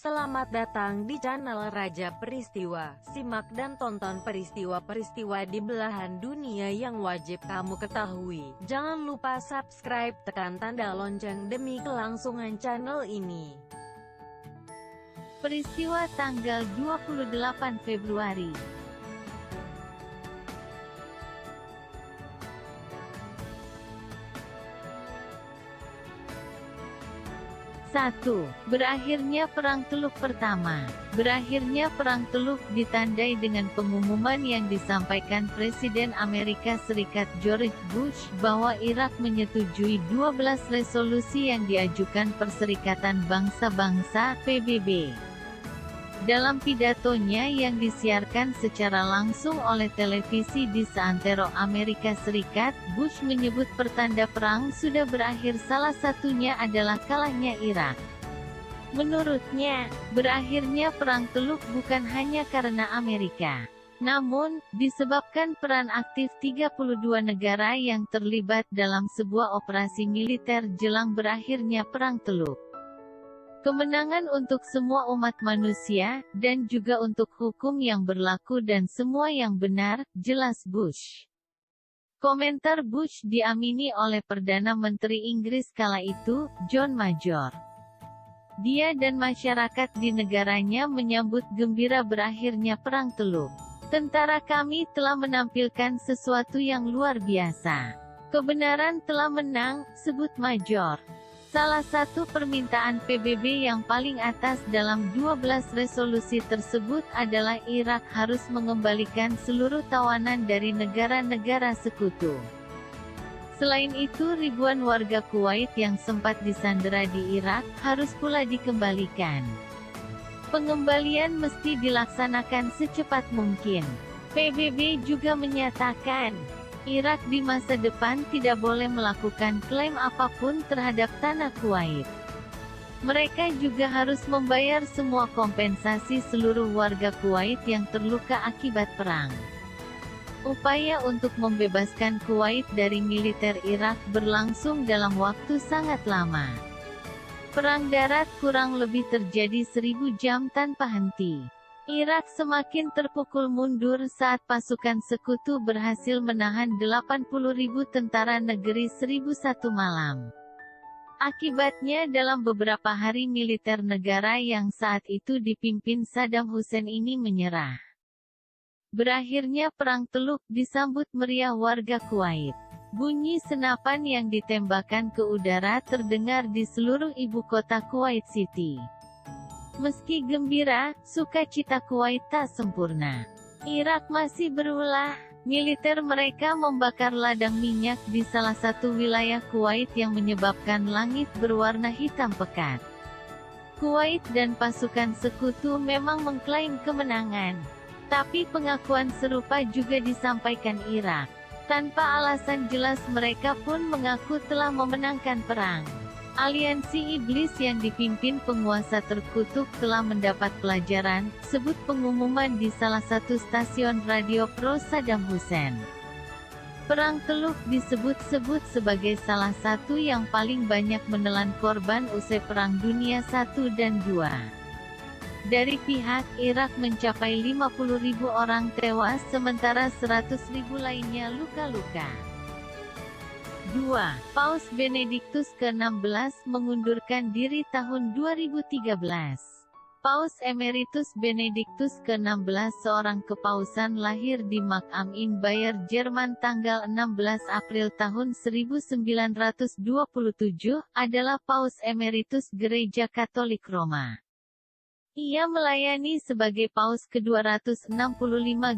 Selamat datang di channel Raja Peristiwa. Simak dan tonton peristiwa-peristiwa di belahan dunia yang wajib kamu ketahui. Jangan lupa subscribe, tekan tanda lonceng demi kelangsungan channel ini. Peristiwa tanggal 28 Februari 1. Berakhirnya Perang Teluk Pertama. Berakhirnya Perang Teluk ditandai dengan pengumuman yang disampaikan Presiden Amerika Serikat George Bush bahwa Irak menyetujui 12 resolusi yang diajukan Perserikatan Bangsa-Bangsa (PBB). Dalam pidatonya yang disiarkan secara langsung oleh televisi di seantero Amerika Serikat, Bush menyebut pertanda perang sudah berakhir, salah satunya adalah kalahnya Irak. Menurutnya, berakhirnya Perang Teluk bukan hanya karena Amerika, namun, disebabkan peran aktif 32 negara yang terlibat dalam sebuah operasi militer jelang berakhirnya Perang Teluk. Kemenangan untuk semua umat manusia, dan juga untuk hukum yang berlaku dan semua yang benar, jelas Bush. Komentar Bush diamini oleh Perdana Menteri Inggris kala itu, John Major. Dia dan masyarakat di negaranya menyambut gembira berakhirnya Perang Teluk. Tentara kami telah menampilkan sesuatu yang luar biasa. Kebenaran telah menang, sebut Major. Salah satu permintaan PBB yang paling atas dalam 12 resolusi tersebut adalah Irak harus mengembalikan seluruh tawanan dari negara-negara sekutu. Selain itu, ribuan warga Kuwait yang sempat disandera di Irak harus pula dikembalikan. Pengembalian mesti dilaksanakan secepat mungkin. PBB juga menyatakan, Irak di masa depan tidak boleh melakukan klaim apapun terhadap tanah Kuwait. Mereka juga harus membayar semua kompensasi seluruh warga Kuwait yang terluka akibat perang. Upaya untuk membebaskan Kuwait dari militer Irak berlangsung dalam waktu sangat lama. Perang darat kurang lebih terjadi 1000 jam tanpa henti. Irak semakin terpukul mundur saat pasukan sekutu berhasil menahan 80.000 tentara negeri 1001 malam. Akibatnya dalam beberapa hari militer negara yang saat itu dipimpin Saddam Hussein ini menyerah. Berakhirnya Perang Teluk disambut meriah warga Kuwait. Bunyi senapan yang ditembakkan ke udara terdengar di seluruh ibu kota Kuwait City. Meski gembira, sukacita Kuwait tak sempurna. Irak masih berulah. Militer mereka membakar ladang minyak di salah satu wilayah Kuwait yang menyebabkan langit berwarna hitam pekat. Kuwait dan pasukan sekutu memang mengklaim kemenangan. Tapi pengakuan serupa juga disampaikan Irak. Tanpa alasan jelas mereka pun mengaku telah memenangkan perang. Aliansi Iblis yang dipimpin penguasa terkutuk telah mendapat pelajaran, sebut pengumuman di salah satu stasiun radio pro Saddam Hussein. Perang Teluk disebut-sebut sebagai salah satu yang paling banyak menelan korban usai Perang Dunia I dan II. Dari pihak Irak mencapai 50.000 orang tewas sementara 100.000 lainnya luka-luka. 2. Paus Benediktus ke-16 mengundurkan diri tahun 2013. Paus Emeritus Benediktus ke-16, seorang kepausan lahir di Makam Bayer, Jerman tanggal 16 April tahun 1927, adalah Paus Emeritus Gereja Katolik Roma. Ia melayani sebagai Paus ke-265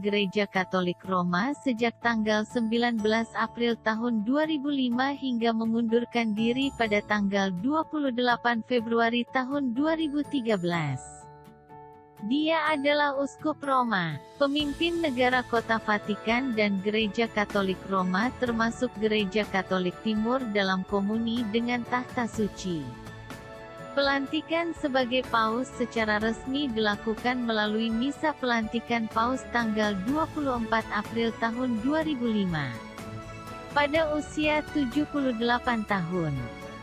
Gereja Katolik Roma sejak tanggal 19 April tahun 2005 hingga mengundurkan diri pada tanggal 28 Februari tahun 2013. Dia adalah Uskup Roma, pemimpin negara Kota Vatikan dan Gereja Katolik Roma termasuk Gereja Katolik Timur dalam komuni dengan Tahta Suci. Pelantikan sebagai Paus secara resmi dilakukan melalui Misa Pelantikan Paus tanggal 24 April tahun 2005. Pada usia 78 tahun.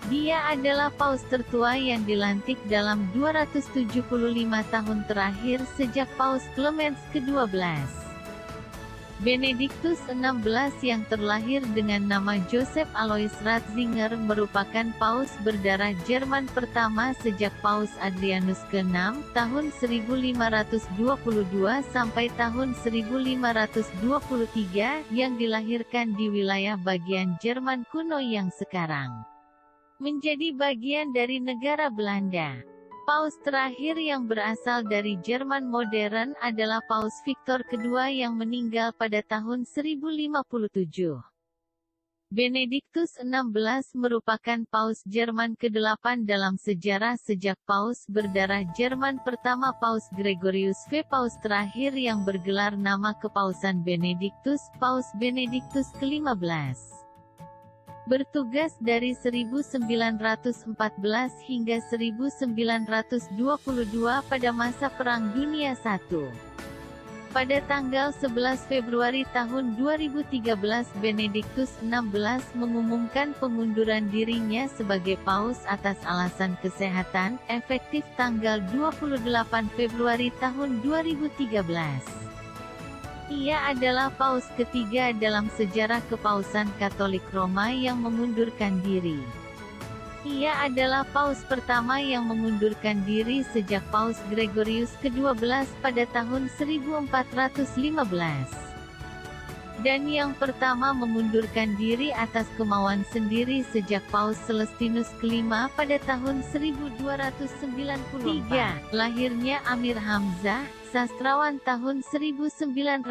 Dia adalah paus tertua yang dilantik dalam 275 tahun terakhir sejak Paus Clemens ke-12. Benediktus XVI yang terlahir dengan nama Joseph Alois Ratzinger merupakan paus berdarah Jerman pertama sejak Paus Adrianus ke-6 tahun 1522 sampai tahun 1523 yang dilahirkan di wilayah bagian Jerman kuno yang sekarang menjadi bagian dari negara Belanda. Paus terakhir yang berasal dari Jerman modern adalah Paus Victor II yang meninggal pada tahun 1057. Benediktus XVI merupakan Paus Jerman ke-8 dalam sejarah sejak Paus berdarah Jerman pertama Paus Gregorius V. Paus terakhir yang bergelar nama Kepausan Benediktus, Paus Benediktus ke-15. Bertugas dari 1914 hingga 1922 pada masa Perang Dunia I. Pada tanggal 11 Februari tahun 2013 Benediktus XVI mengumumkan pengunduran dirinya sebagai paus atas alasan kesehatan, efektif tanggal 28 Februari tahun 2013. Ia adalah paus ketiga dalam sejarah Kepausan Katolik Roma yang mengundurkan diri. Ia adalah paus pertama yang mengundurkan diri sejak Paus Gregorius ke-12 pada tahun 1415. Dan yang pertama mengundurkan diri atas kemauan sendiri sejak Paus Celestinus ke-5 pada tahun 1293. Lahirnya Amir Hamzah, sastrawan tahun 1912.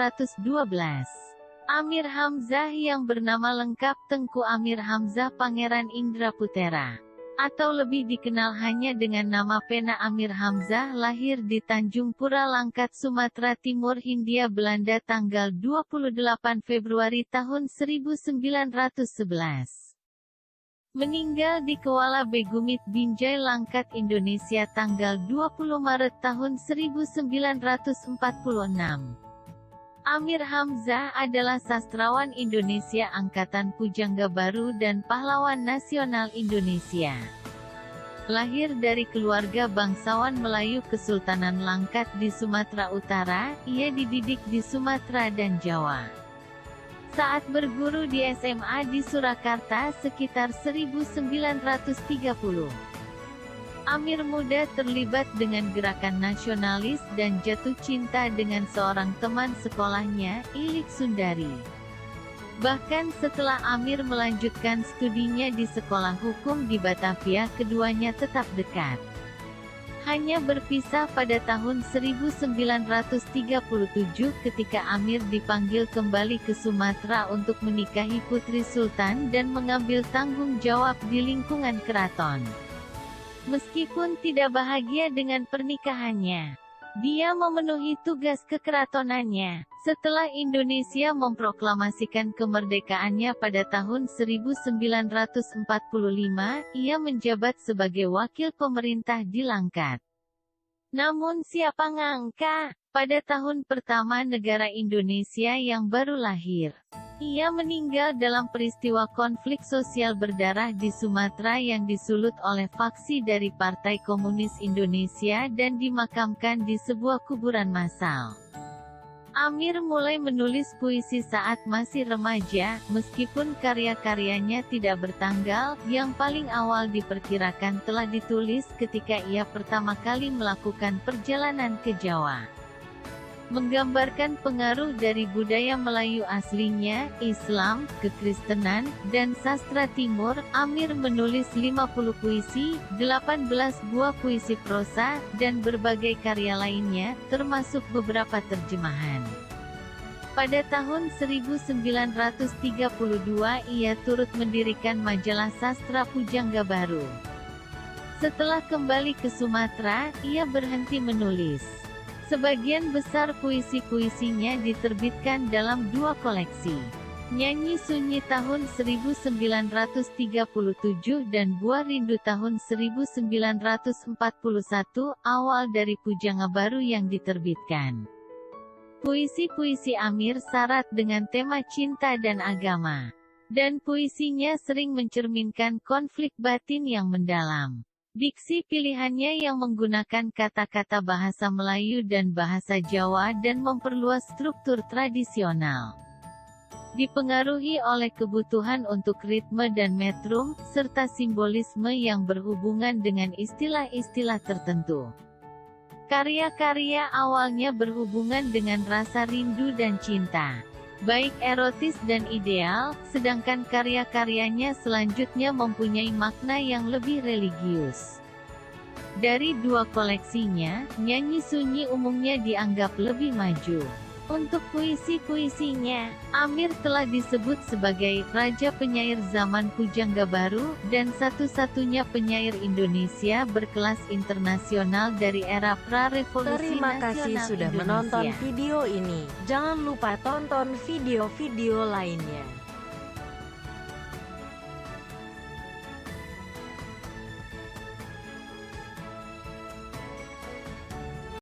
Amir Hamzah yang bernama lengkap Tengku Amir Hamzah Pangeran Indra Putera, atau lebih dikenal hanya dengan nama pena Amir Hamzah, lahir di Tanjung Pura Langkat, Sumatera Timur, Hindia Belanda tanggal 28 Februari tahun 1911. Meninggal di Kuala Begumit, Binjai, Langkat, Indonesia tanggal 20 Maret tahun 1946. Amir Hamzah adalah sastrawan Indonesia angkatan Pujangga Baru dan pahlawan nasional Indonesia. Lahir dari keluarga bangsawan Melayu Kesultanan Langkat di Sumatera Utara, ia dididik di Sumatera dan Jawa. Saat berguru di SMA di Surakarta sekitar 1930. Amir muda terlibat dengan gerakan nasionalis dan jatuh cinta dengan seorang teman sekolahnya, Ilik Sundari. Bahkan setelah Amir melanjutkan studinya di sekolah hukum di Batavia, keduanya tetap dekat. Hanya berpisah pada tahun 1937 ketika Amir dipanggil kembali ke Sumatera untuk menikahi putri Sultan dan mengambil tanggung jawab di lingkungan keraton. Meskipun tidak bahagia dengan pernikahannya, dia memenuhi tugas kekeratonannya. Setelah Indonesia memproklamasikan kemerdekaannya pada tahun 1945, ia menjabat sebagai wakil pemerintah di Langkat. Namun siapa ngangka, pada tahun pertama negara Indonesia yang baru lahir, ia meninggal dalam peristiwa konflik sosial berdarah di Sumatera yang disulut oleh faksi dari Partai Komunis Indonesia dan dimakamkan di sebuah kuburan massal. Amir mulai menulis puisi saat masih remaja, meskipun karya-karyanya tidak bertanggal. Yang paling awal diperkirakan telah ditulis ketika ia pertama kali melakukan perjalanan ke Jawa. Menggambarkan pengaruh dari budaya Melayu aslinya, Islam, kekristenan, dan sastra Timur, Amir menulis 50 puisi, 18 buah puisi prosa, dan berbagai karya lainnya, termasuk beberapa terjemahan. Pada tahun 1932 ia turut mendirikan majalah sastra Pujangga Baru. Setelah kembali ke Sumatera, ia berhenti menulis. Sebagian besar puisi-puisinya diterbitkan dalam dua koleksi, Nyanyi Sunyi tahun 1937 dan Buah Rindu tahun 1941, awal dari Pujangga Baru yang diterbitkan. Puisi-puisi Amir syarat dengan tema cinta dan agama. dan puisinya sering mencerminkan konflik batin yang mendalam. Diksi pilihannya yang menggunakan kata-kata bahasa Melayu dan bahasa Jawa dan memperluas struktur tradisional. Dipengaruhi oleh kebutuhan untuk ritme dan metrum, serta simbolisme yang berhubungan dengan istilah-istilah tertentu. Karya-karya awalnya berhubungan dengan rasa rindu dan cinta, baik erotis dan ideal, sedangkan karya-karyanya selanjutnya mempunyai makna yang lebih religius. Dari dua koleksinya, nyanyi sunyi umumnya dianggap lebih maju. Untuk puisi-puisinya, Amir telah disebut sebagai Raja Penyair Zaman Pujangga Baru, dan satu-satunya penyair Indonesia berkelas internasional dari era pra-revolusi Terima kasih nasional sudah Indonesia. menonton video ini. Jangan lupa tonton video-video lainnya.